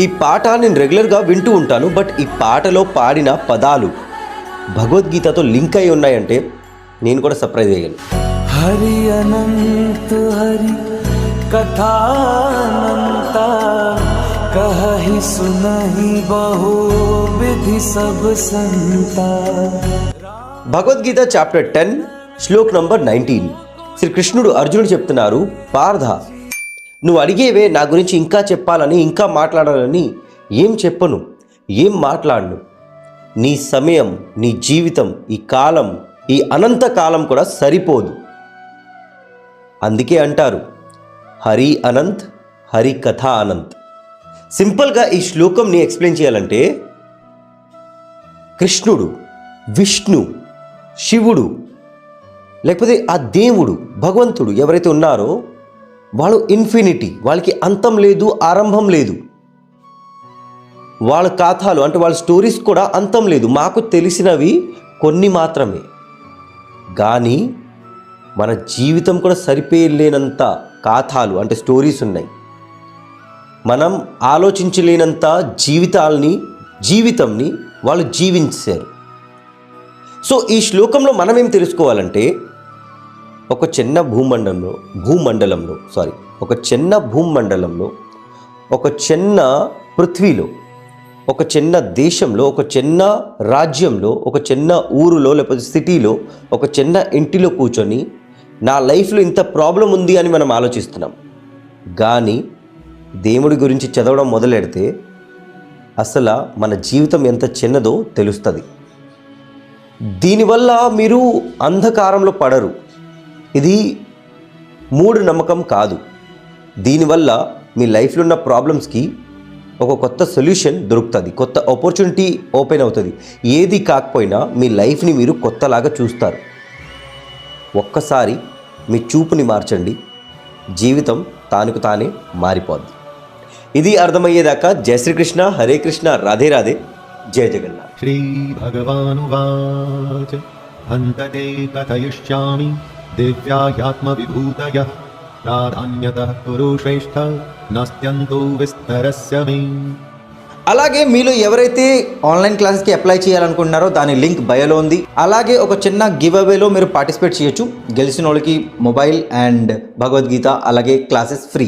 ఈ పాట నేను రెగ్యులర్గా వింటూ ఉంటాను, బట్ ఈ పాటలో పాడిన పదాలు భగవద్గీతతో లింక్ అయి ఉన్నాయంటే నేను కూడా సర్ప్రైజ్ అయ్యాను. హరి అనంత హరి కథానంత కహి సునహి బహు విధి సబ్ సంత. Bhagavad Gita chapter 10 shlok number 19. శ్రీకృష్ణుడు అర్జునుడు చెప్తున్నారు, పార్థ నువ్వు అడిగేవే నా గురించి ఇంకా చెప్పాలని, ఇంకా మాట్లాడాలని. ఏం చెప్పను, ఏం మాట్లాడను. నీ సమయం, నీ జీవితం, ఈ కాలం, ఈ అనంత కాలం కూడా సరిపోదు. అందుకే అంటారు హరి అనంత్, హరి కథ అనంత్. సింపుల్గా ఈ శ్లోకంని ఎక్స్ప్లెయిన్ చేయాలంటే, కృష్ణుడు, విష్ణు, శివుడు, లేకపోతే ఆ దేవుడు, భగవంతుడు ఎవరైతే ఉన్నారో వాళ్ళు ఇన్ఫినిటీ, వాళ్ళకి అంతం లేదు, ఆరంభం లేదు. వాళ్ళ కథలు అంటే వాళ్ళ స్టోరీస్ కూడా అంతం లేదు. మాకు తెలిసినవి కొన్ని మాత్రమే, కానీ మన జీవితం కూడా సరిపోలేనంత కథలు అంటే స్టోరీస్ ఉన్నాయి. మనం ఆలోచించలేనంత జీవితంని వాళ్ళు జీవించారు. సో ఈ శ్లోకంలో మనం ఏం తెలుసుకోవాలంటే, ఒక చిన్న భూమండలంలో ఒక చిన్న పృథ్వీలో, ఒక చిన్న దేశంలో, ఒక చిన్న రాజ్యంలో, ఒక చిన్న ఊరులో లేకపోతే సిటీలో, ఒక చిన్న ఇంటిలో కూర్చొని నా లైఫ్లో ఇంత ప్రాబ్లం ఉంది అని మనం ఆలోచిస్తున్నాం. కానీ దేవుడి గురించి చదవడం మొదలెడితే అసలు మన జీవితం ఎంత చిన్నదో తెలుస్తుంది. దీనివల్ల మీరు అంధకారంలో పడరు. ఇది మూఢనమ్మకం కాదు. దీనివల్ల మీ లైఫ్లో ఉన్న ప్రాబ్లమ్స్కి ఒక కొత్త సొల్యూషన్ దొరుకుతుంది, కొత్త ఆపర్చునిటీ ఓపెన్ అవుతుంది. ఏది కాకపోయినా మీ లైఫ్ని మీరు కొత్తలాగా చూస్తారు. ఒక్కసారి మీ చూపుని మార్చండి, జీవితం తానుకు తానే మారిపోద్ది. ఇది అర్థమయ్యేదాకా జయ శ్రీకృష్ణ, హరే కృష్ణ, రాధే రాధే, జయ జగన్నాథ్. శ్రీ భగవానువాచ హంతతే కథయిష్యామి దివ్యాయాత్మ విభూతయ ప్రాధాన్యతః కురు శ్రేష్ఠ నస్త్యంతో విస్తరస్య మే. అలాగే మీలో ఎవరైతే ఆన్లైన్ క్లాసెస్కి అప్లై చేయాలనుకుంటున్నారో దాని లింక్ బయోలో ఉంది. అలాగే ఒక చిన్న గివ్ అవేలో మీరు పార్టిసిపేట్ చేయొచ్చు. గెలిచిన వాళ్ళకి మొబైల్ అండ్ భగవద్గీత అలాగే క్లాసెస్ ఫ్రీ.